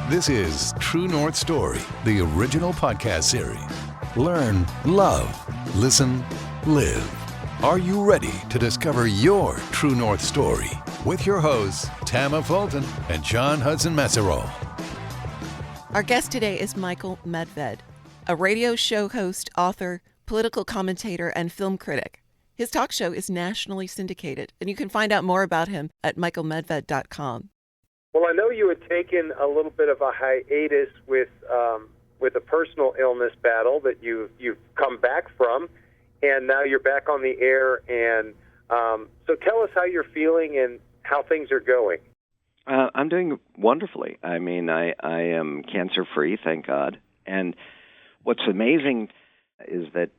This is True North Story, the original podcast series. Learn, love, listen, live. Are you ready to discover your True North Story? With your hosts, Tama Fulton and John Hudson Messerol. Our guest today is Michael Medved, a radio show host, author, political commentator, and film critic. His talk show is nationally syndicated, and you can find out more about him at michaelmedved.com. Well, I know you had taken a little bit of a hiatus with a personal illness battle that you've come back from, and now you're back on the air. And so tell us how you're feeling and how things are going. I'm doing wonderfully. I mean, I am cancer-free, thank God. And what's amazing is that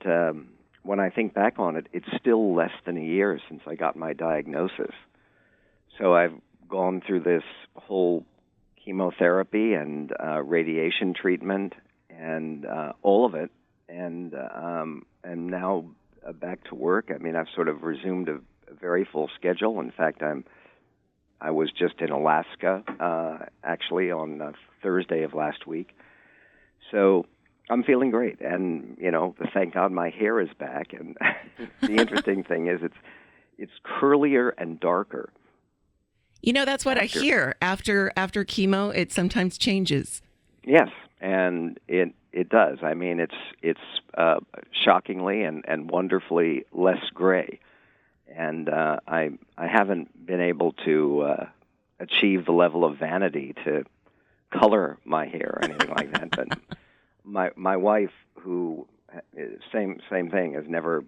when I think back on it, it's still less than a year since I got my diagnosis. So I've gone through this whole chemotherapy and radiation treatment and all of it, and now back to work. I mean, I've sort of resumed a very full schedule. In fact, I was just in Alaska actually on Thursday of last week, so I'm feeling great. And thank God my hair is back. And the interesting thing is it's curlier and darker. That's what I hear. After chemo, it sometimes changes. Yes, and it does. I mean, it's shockingly and wonderfully less gray. And I haven't been able to achieve the level of vanity to color my hair or anything like that. But my wife, who same thing, has never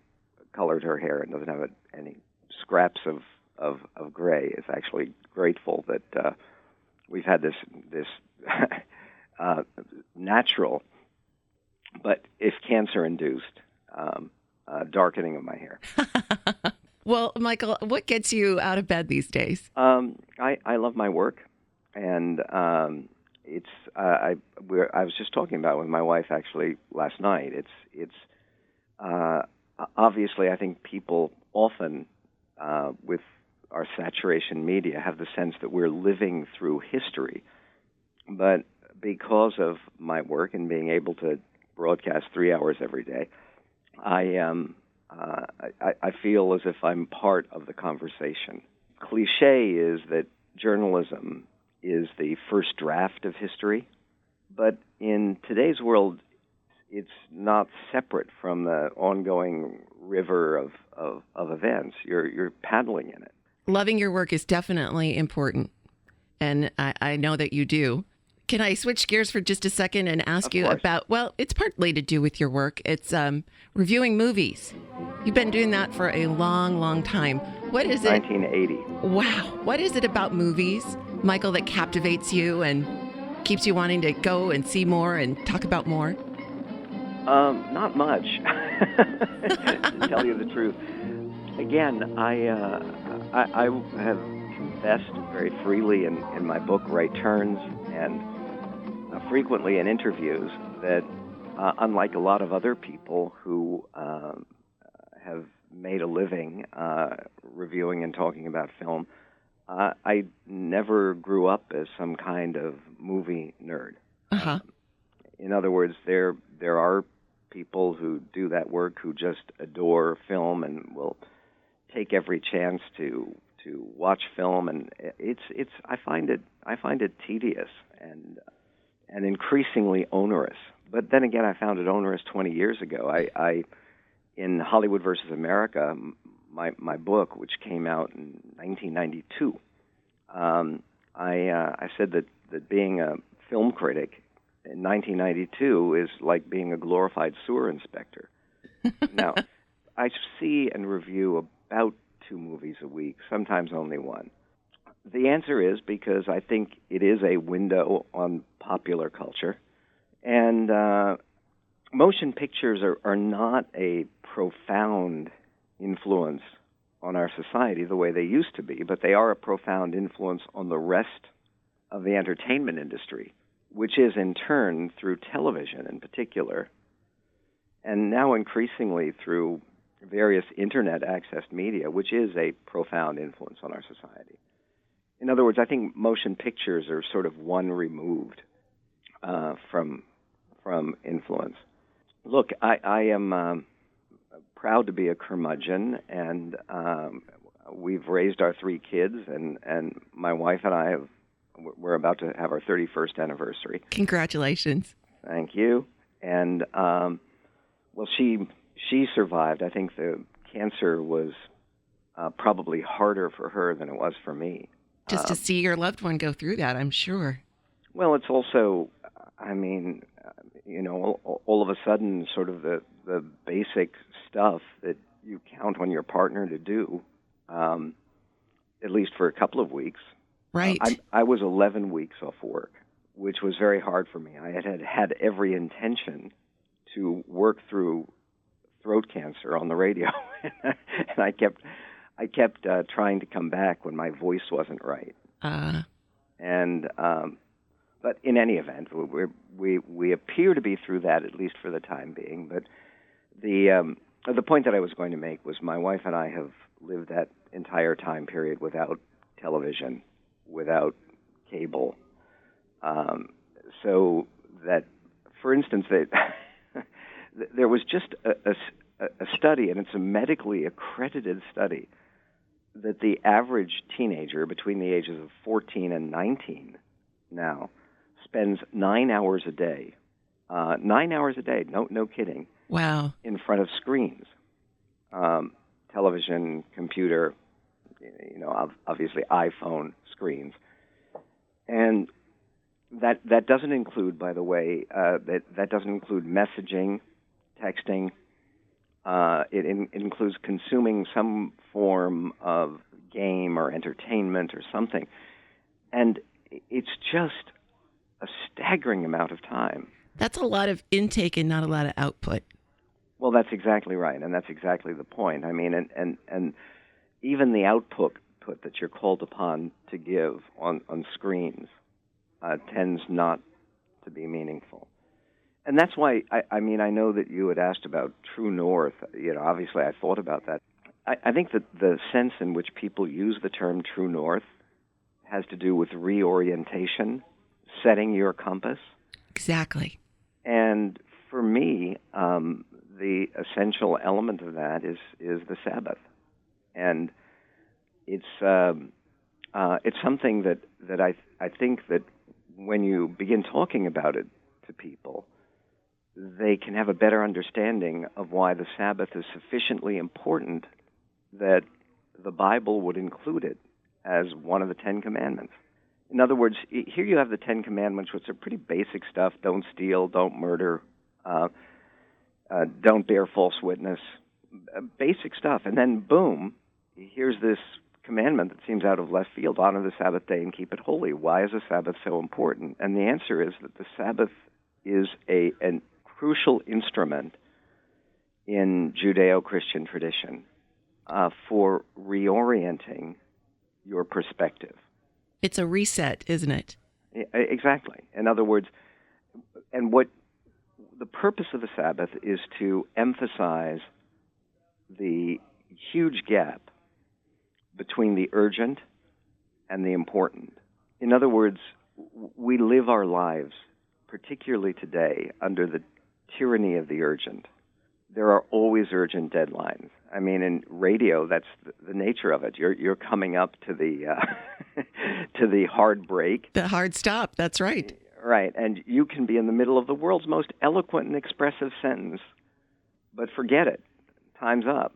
colored her hair and doesn't have any scraps of gray, is actually grateful that we've had this natural, but if cancer-induced, darkening of my hair. Well, Michael, what gets you out of bed these days? I love my work, and it's I was just talking about it with my wife actually last night. It's obviously I think people often with our saturation media have the sense that we're living through history. But because of my work and being able to broadcast 3 hours every day, I feel as if I'm part of the conversation. Cliche is that journalism is the first draft of history, but in today's world, it's not separate from the ongoing river of events. You're paddling in it. Loving your work is definitely important, and I know that you do. Can I switch gears for just a second and ask you about, well, it's partly to do with your work. It's reviewing movies. You've been doing that for a long, long time. What is it? 1980. Wow. What is it about movies, Michael, that captivates you and keeps you wanting to go and see more and talk about more? Not much, to tell you the truth. Again, I have confessed very freely in my book, Right Turns, and frequently in interviews that unlike a lot of other people who have made a living reviewing and talking about film, I never grew up as some kind of movie nerd. Uh-huh. In other words, there are people who do that work who just adore film and will take every chance to watch film, and it's I find it tedious and increasingly onerous. But then again, I found it onerous 20 years ago. I in Hollywood versus America, my book, which came out in 1992, I said that being a film critic in 1992 is like being a glorified sewer inspector. Now, I see and review about 2 movies a week, sometimes only 1. The answer is because I think it is a window on popular culture, and motion pictures are not a profound influence on our society the way they used to be, but they are a profound influence on the rest of the entertainment industry, which is in turn through television in particular, and now increasingly through various internet accessed media, which is a profound influence on our society. In other words, I think motion pictures are sort of one removed from influence. Look, I am proud to be a curmudgeon, and we've raised our 3 kids, and my wife and I we're about to have our 31st anniversary. Congratulations. Thank you. And well, she survived. I think the cancer was probably harder for her than it was for me. Just to see your loved one go through that, I'm sure. Well, it's also, I mean, all of a sudden, sort of the basic stuff that you count on your partner to do, at least for a couple of weeks. Right. I was 11 weeks off work, which was very hard for me. I had every intention to work through throat cancer on the radio, and I kept trying to come back when my voice wasn't right. But in any event, we appear to be through that, at least for the time being. But the point that I was going to make was my wife and I have lived that entire time period without television, without cable. So that, for instance, there was just a study, and it's a medically accredited study, that the average teenager between the ages of 14 and 19 now spends 9 hours a day. 9 hours a day, no kidding. Wow. In front of screens, television, computer, obviously iPhone screens, and that doesn't include, by the way, that doesn't include messaging, texting. It includes consuming some form of game or entertainment or something, and it's just a staggering amount of time. That's a lot of intake and not a lot of output. Well, that's exactly right, and that's exactly the point. I mean, and even the output that you're called upon to give on screens tends not to be meaningful. And that's why, I know that you had asked about True North. Obviously I thought about that. I think that the sense in which people use the term True North has to do with reorientation, setting your compass. Exactly. And for me, the essential element of that is the Sabbath. And it's something that I think that when you begin talking about it to people, they can have a better understanding of why the Sabbath is sufficiently important that the Bible would include it as one of the 10 Commandments. In other words, here you have the 10 Commandments, which are pretty basic stuff. Don't steal, don't murder, don't bear false witness, basic stuff. And then, boom, here's this commandment that seems out of left field: honor the Sabbath day and keep it holy. Why is the Sabbath so important? And the answer is that the Sabbath is a crucial instrument in Judeo-Christian tradition for reorienting your perspective. It's a reset, isn't it? Exactly. In other words, and what the purpose of the Sabbath is to emphasize the huge gap between the urgent and the important. In other words, we live our lives, particularly today, under the tyranny of the urgent. There are always urgent deadlines. I mean, in radio, that's the nature of it. You're coming up to the to the hard break, the hard stop. That's right. Right, and you can be in the middle of the world's most eloquent and expressive sentence, but forget it. Time's up.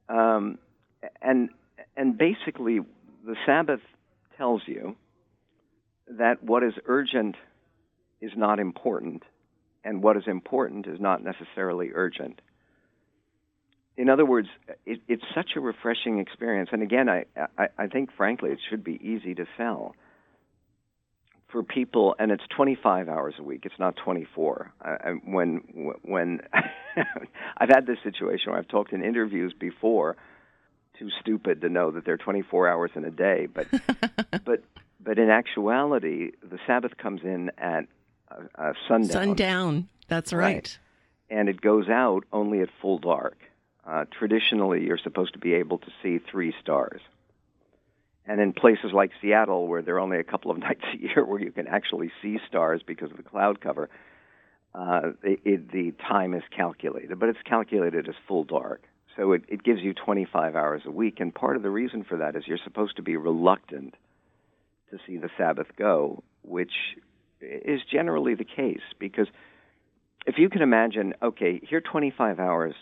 And basically, the Sabbath tells you that what is urgent is not important, and what is important is not necessarily urgent. In other words, it's such a refreshing experience. And again, I think, frankly, it should be easy to sell for people, and it's 25 hours a week. It's not 24. When I've had this situation where I've talked in interviews before, too stupid to know that they're 24 hours in a day, but in actuality, the Sabbath comes in at sundown. Sundown, that's right. And it goes out only at full dark. Traditionally, you're supposed to be able to see 3 stars. And in places like Seattle, where there are only a couple of nights a year where you can actually see stars because of the cloud cover, the time is calculated, but it's calculated as full dark. So it gives you 25 hours a week, and part of the reason for that is you're supposed to be reluctant to see the Sabbath go, which is generally the case, because if you can imagine, okay, here are 25 hours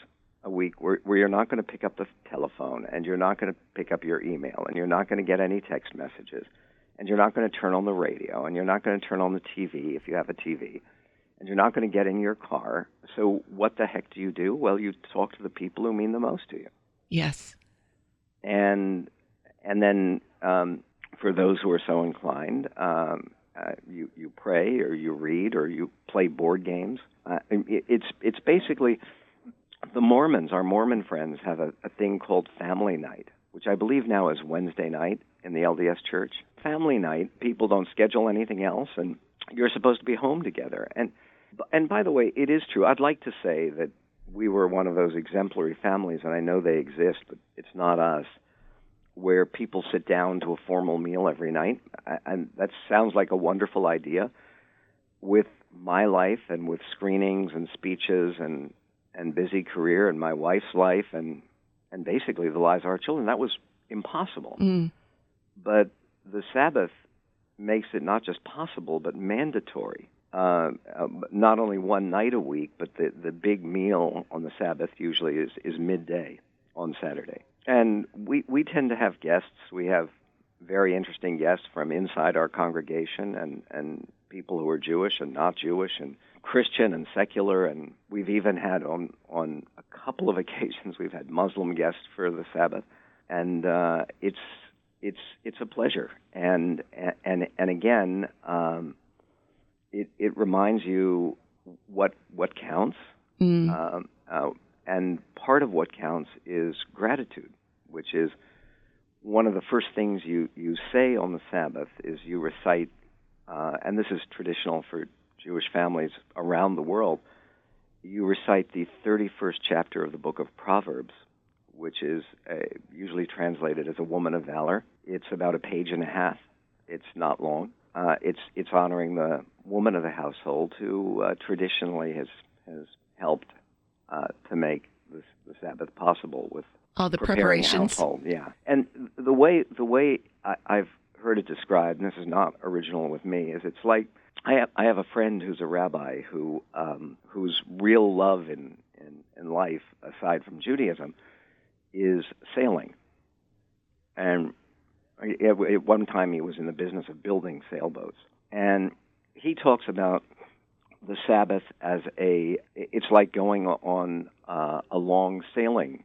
a week where you're not going to pick up the telephone, and you're not going to pick up your email, and you're not going to get any text messages, and you're not going to turn on the radio, and you're not going to turn on the TV if you have a TV, and you're not going to get in your car. So what the heck do you do? Well, you talk to the people who mean the most to you. Yes. And then for those who are so inclined, you pray, or you read, or you play board games. It's basically, the Mormons, our Mormon friends, have a thing called Family Night, which I believe now is Wednesday night in the LDS Church. Family Night, people don't schedule anything else, and you're supposed to be home together. And by the way, it is true. I'd like to say that we were one of those exemplary families, and I know they exist, but it's not us, where people sit down to a formal meal every night. And that sounds like a wonderful idea. With my life and with screenings and speeches and busy career and my wife's life and basically the lives of our children, that was impossible. But the Sabbath makes it not just possible, but mandatory. Not only one night a week, but the big meal on the Sabbath usually is midday on Saturday. And we tend to have guests. We have very interesting guests from inside our congregation and people who are Jewish and not Jewish and Christian and secular. And we've even had on a couple of occasions, we've had Muslim guests for the Sabbath. And it's a pleasure. And again, it reminds you what counts. And part of what counts is gratitude, which is one of the first things you say on the Sabbath is you recite, and this is traditional for Jewish families around the world, you recite the 31st chapter of the book of Proverbs, which is usually translated as a woman of valor. It's about a page and a half. It's not long. It's honoring the woman of the household who traditionally has helped to make the Sabbath possible with all the preparing preparations. Household. Yeah, and the way I've heard it described, and this is not original with me, is it's like I have a friend who's a rabbi whose real love in life, aside from Judaism, is sailing. And at one time he was in the business of building sailboats. And he talks about the Sabbath as it's like going on a long sailing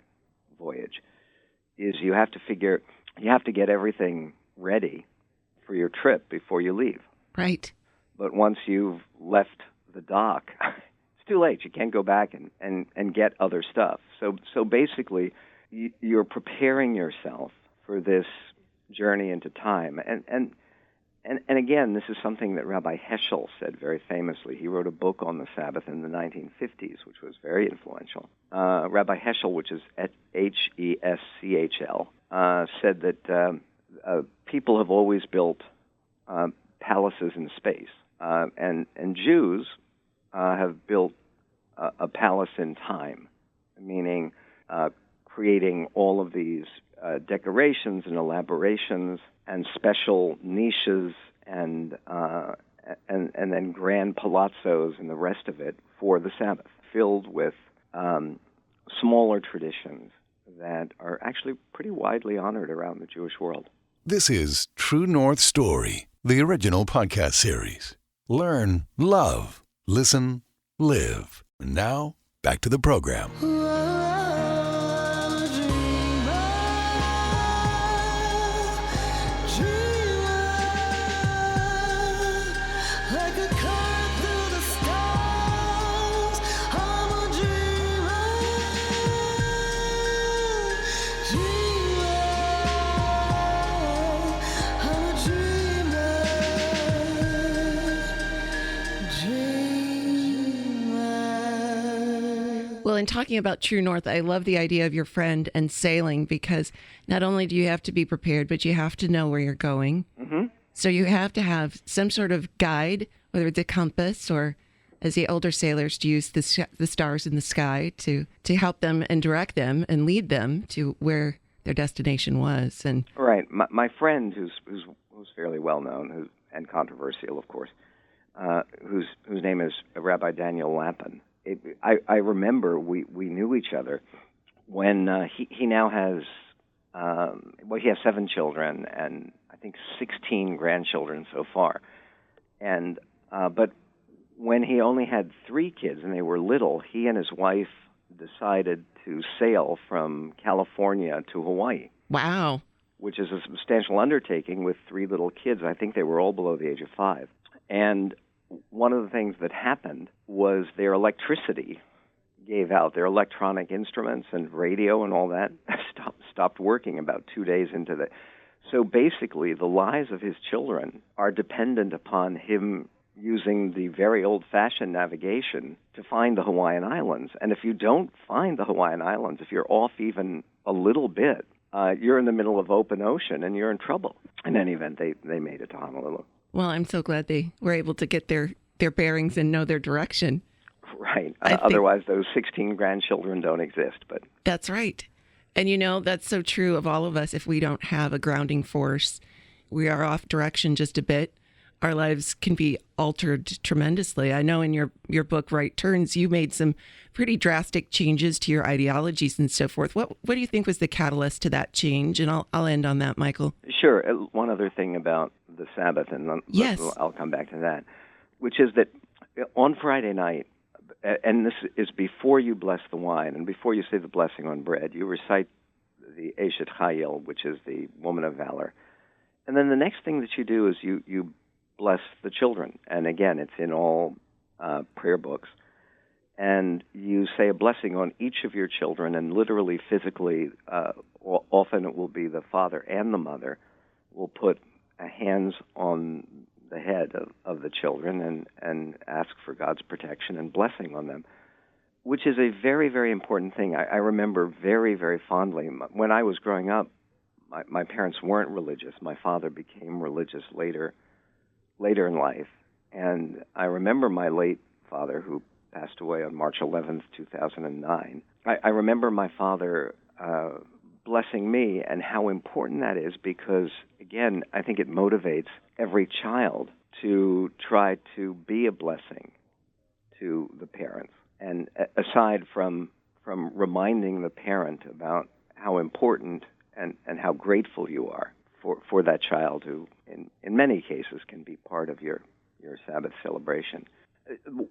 voyage. Is you have to get everything ready for your trip before you leave. Right. But once you've left the dock, it's too late. You can't go back and get other stuff. So basically, you're preparing yourself for this journey into time. And again, this is something that Rabbi Heschel said very famously. He wrote a book on the Sabbath in the 1950s, which was very influential. Rabbi Heschel, which is Heschel, said that people have always built palaces in space, and Jews have built a palace in time, meaning creating all of these decorations and elaborations and special niches and then grand palazzos and the rest of it for the Sabbath, filled with smaller traditions that are actually pretty widely honored around the Jewish world. This is True North Story, the original podcast series. Learn, love, listen, live. And now, back to the program. Well, and talking about True North, I love the idea of your friend and sailing, because not only do you have to be prepared, but you have to know where you're going. Mm-hmm. So you have to have some sort of guide, whether it's a compass or, as the older sailors, to use the stars in the sky to help them and direct them and lead them to where their destination was. And right, my friend, who's fairly well known and controversial, of course, whose name is Rabbi Daniel Lapin. I remember we knew each other when he now has he has 7 children and I think 16 grandchildren so far, and but when he only had 3 kids and they were little, he and his wife decided to sail from California to Hawaii. Wow. Which is a substantial undertaking with 3 little kids. I think they were all below the age of 5. And one of the things that happened was their electricity gave out. Their electronic instruments and radio and all that stopped working about 2 days into the... So basically, the lives of his children are dependent upon him using the very old-fashioned navigation to find the Hawaiian Islands. And if you don't find the Hawaiian Islands, if you're off even a little bit, you're in the middle of open ocean and you're in trouble. In any event, they made it to Honolulu. Well, I'm so glad they were able to get their bearings and know their direction. Right. Otherwise, those 16 grandchildren don't exist. But that's right. And that's so true of all of us. If we don't have a grounding force, we are off direction just a bit. Our lives can be altered tremendously. I know in your book, Right Turns, you made some pretty drastic changes to your ideologies and so forth. What do you think was the catalyst to that change? And I'll end on that, Michael. Sure. One other thing about the Sabbath, and yes, I'll come back to that, which is that on Friday night, and this is before you bless the wine and before you say the blessing on bread, you recite the Eshet Chayil, which is the woman of valor. And then the next thing that you do is you bless the children. And again, it's in all prayer books. And you say a blessing on each of your children, and literally, physically, often it will be the father and the mother will put hands on the head of the children and ask for God's protection and blessing on them, which is a very, very important thing. I remember very, very fondly, when I was growing up, my parents weren't religious. My father became religious later in life. And I remember my late father, who passed away on March 11th, 2009. I remember my father blessing me, and how important that is, because, again, I think it motivates every child to try to be a blessing to the parents. And aside from reminding the parent about how important and how grateful you are for that child who, in many cases, can be part of your Sabbath celebration.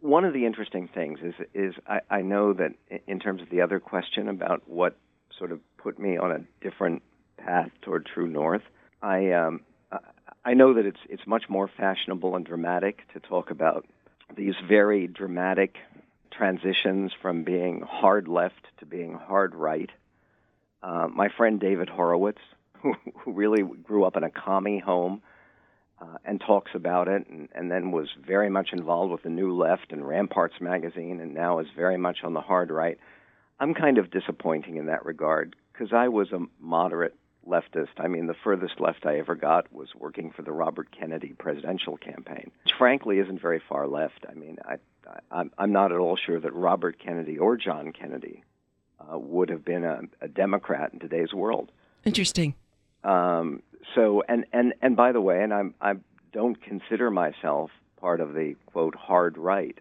One of the interesting things is I know that in terms of the other question about what sort of put me on a different path toward True North, I know that it's much more fashionable and dramatic to talk about these very dramatic transitions from being hard left to being hard right. My friend David Horowitz, who really grew up in a commie home and talks about it, and then was very much involved with the New Left and Ramparts magazine, and now is very much on the hard right. I'm kind of disappointing in that regard, because I was a moderate leftist. I mean, the furthest left I ever got was working for the Robert Kennedy presidential campaign, which frankly isn't very far left. I mean, I'm not at all sure that Robert Kennedy or John Kennedy would have been a Democrat in today's world. Interesting. So, and by the way, and I don't consider myself part of the, quote, hard right.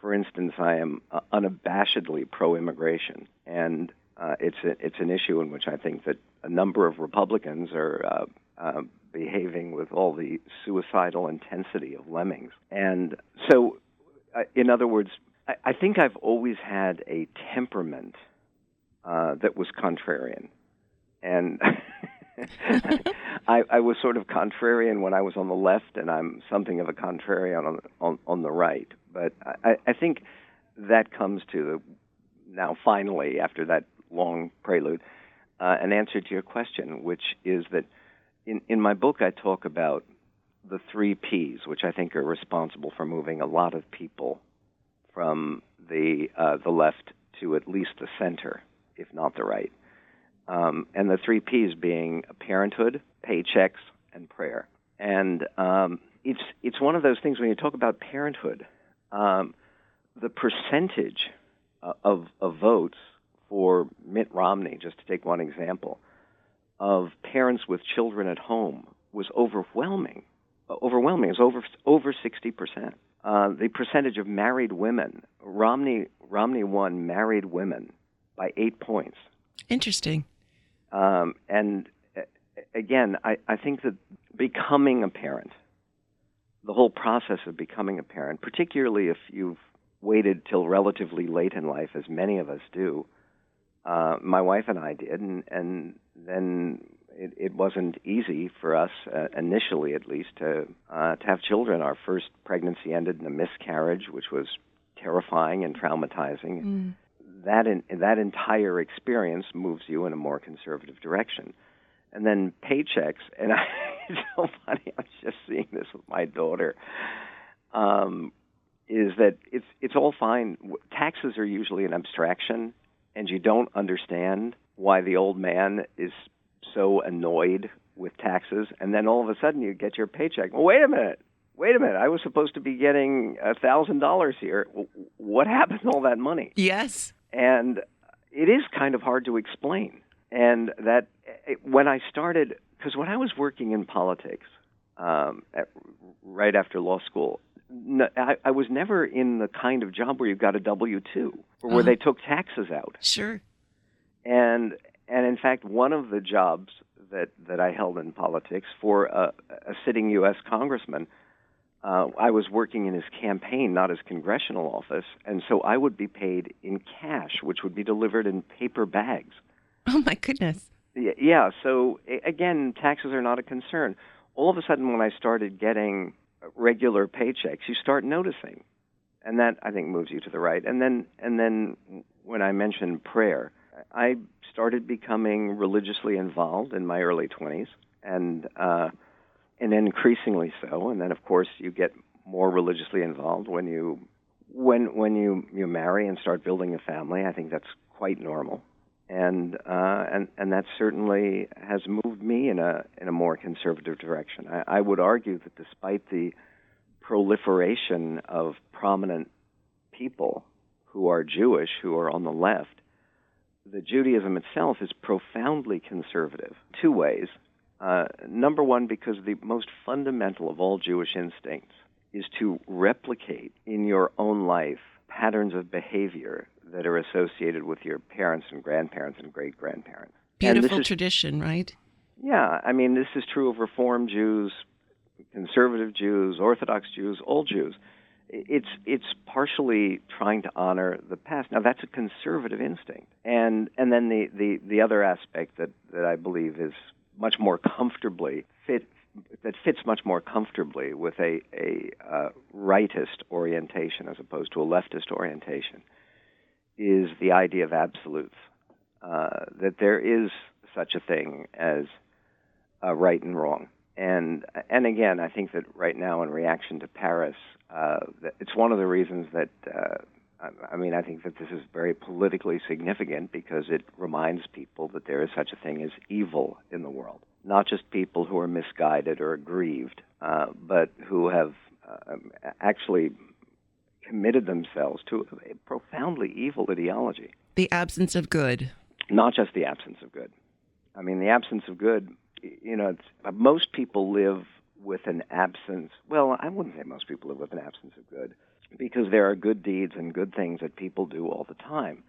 For instance, I am unabashedly pro-immigration, and it's an issue in which I think that a number of Republicans are behaving with all the suicidal intensity of lemmings. And so, in other words, I think I've always had a temperament that was contrarian. And I was sort of contrarian when I was on the left, and I'm something of a contrarian on the right. But I think that comes to, now finally, after that long prelude, an answer to your question, which is that in my book I talk about the 3 Ps, which I think are responsible for moving a lot of people from the left to at least the center, if not the right. And the 3 Ps being parenthood, paychecks, and prayer. And it's one of those things when you talk about parenthood, the percentage of votes for Mitt Romney, just to take one example, of parents with children at home was overwhelming. It was over 60%. The percentage of married women, Romney won married women by 8 points. Interesting. And again, I think that becoming a parent, the whole process of becoming a parent, particularly if you've waited till relatively late in life, as many of us do, my wife and I did, and then it wasn't easy for us, initially at least, to have children. Our first pregnancy ended in a miscarriage, which was terrifying and traumatizing. Mm. That entire experience moves you in a more conservative direction. And then paychecks, and it's so funny, I was just seeing this with my daughter, is that it's all fine. Taxes are usually an abstraction, and you don't understand why the old man is so annoyed with taxes, and then all of a sudden you get your paycheck. Well, wait a minute, I was supposed to be getting $1,000 here. What happened to all that money? Yes. And it is kind of hard to explain. And that when I started, because when I was working in politics right after law school, I was never in the kind of job where you got a W-2 or where they took taxes out. Sure. And in fact, one of the jobs that I held in politics for a sitting U.S. congressman, I was working in his campaign, not his congressional office, and so I would be paid in cash, which would be delivered in paper bags. Oh, my goodness. Yeah, so again, taxes are not a concern. All of a sudden, when I started getting regular paychecks, you start noticing, and that, I think, moves you to the right. And then when I mentioned prayer, I started becoming religiously involved in my early 20s, and increasingly so. And then, of course, you get more religiously involved when you marry and start building a family. I think that's quite normal, and that certainly has moved me in a more conservative direction. I would argue that despite the proliferation of prominent people who are Jewish, who are on the left, the Judaism itself is profoundly conservative. 2 ways. Number one, because the most fundamental of all Jewish instincts is to replicate in your own life patterns of behavior that are associated with your parents and grandparents and great-grandparents. Beautiful tradition, right? Yeah, I mean, this is true of Reform Jews, conservative Jews, Orthodox Jews, all Jews. It's partially trying to honor the past. Now, that's a conservative instinct. And then the other aspect that I believe is much more comfortably fits much more comfortably with a rightist orientation as opposed to a leftist orientation is the idea of absolutes, that there is such a thing as right and wrong. And again, I think that right now, in reaction to Paris, it's one of the reasons that I think that this is very politically significant, because it reminds people that there is such a thing as evil in the world. Not just people who are misguided or aggrieved, but who have actually committed themselves to a profoundly evil ideology. The absence of good. Not just the absence of good. I mean, the absence of good, most people live with an absence. Well, I wouldn't say most people live with an absence of good, because there are good deeds and good things that people do all the time.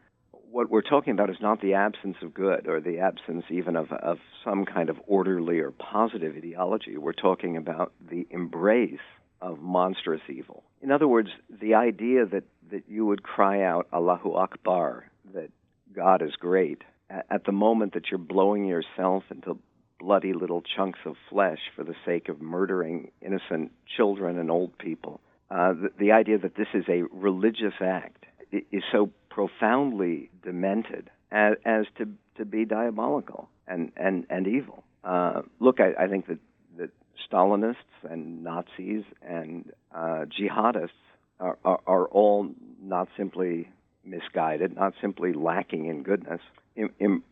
What we're talking about is not the absence of good, or the absence even of some kind of orderly or positive ideology. We're talking about the embrace of monstrous evil. In other words, the idea that you would cry out, Allahu Akbar, that God is great, at the moment that you're blowing yourself into bloody little chunks of flesh for the sake of murdering innocent children and old people. The idea that this is a religious act is so profoundly demented as to be diabolical and evil. Look, I think that Stalinists and Nazis and jihadists are all not simply misguided, not simply lacking in goodness,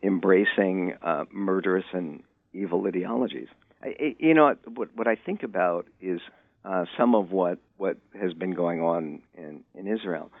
embracing murderous and evil ideologies. What I think about is some of what has been going on in Israel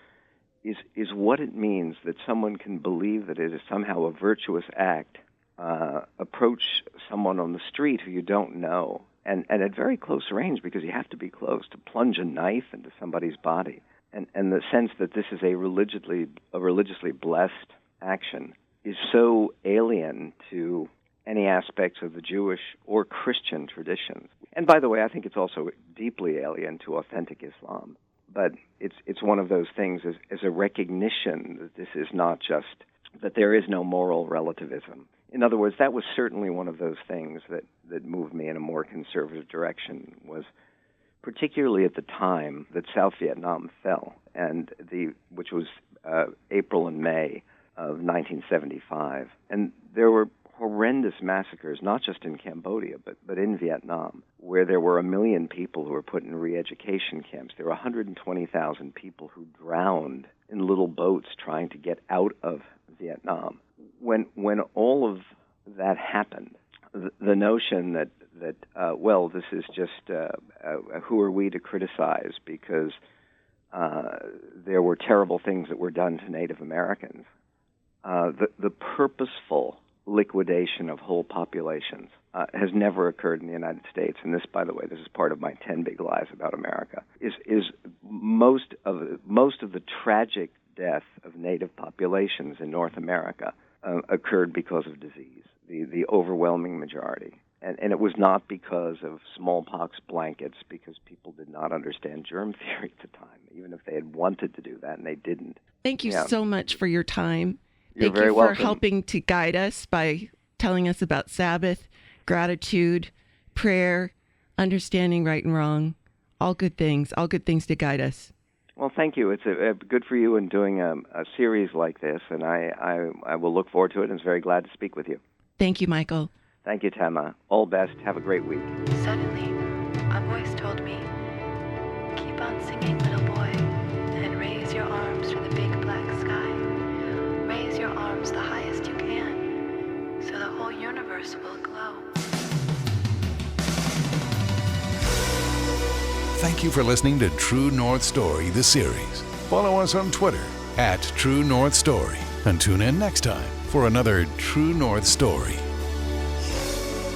is what it means that someone can believe that it is somehow a virtuous act, approach someone on the street who you don't know, and at very close range, because you have to be close, to plunge a knife into somebody's body. And the sense that this is a religiously blessed action is so alien to any aspects of the Jewish or Christian traditions. And by the way, I think it's also deeply alien to authentic Islam. But it's one of those things as a recognition that this is not just, that there is no moral relativism. In other words, that was certainly one of those things that moved me in a more conservative direction, was particularly at the time that South Vietnam fell, which was April and May of 1975. And there were horrendous massacres, not just in Cambodia, but in Vietnam, where there were 1 million people who were put in re-education camps. There were 120,000 people who drowned in little boats trying to get out of Vietnam. When all of that happened, the notion that this is just who are we to criticize because there were terrible things that were done to Native Americans, the purposeful liquidation of whole populations has never occurred in the United States. And this, by the way, this is part of my 10 Big Lies about America, is most of the tragic death of Native populations in North America occurred because of disease, the overwhelming majority. And it was not because of smallpox blankets, because people did not understand germ theory at the time, even if they had wanted to do that, and they didn't. Thank you so much for your time. You're Thank very you for welcome. helping to guide us by telling us about Sabbath, gratitude, prayer, understanding right and wrong, all good things to guide us. Well, thank you. It's good for you in doing a series like this, and I will look forward to it, and I'm very glad to speak with you. Thank you, Michael. Thank you, Tama. All best. Have a great week. Suddenly, a voice told me, "Keep on singing, little boy, and raise your arms to the big black sky. Raise your arms the highest you can, so the whole universe will glow." Thank you for listening to True North Story, the series. Follow us on Twitter @True North Story, and tune in next time for another True North Story.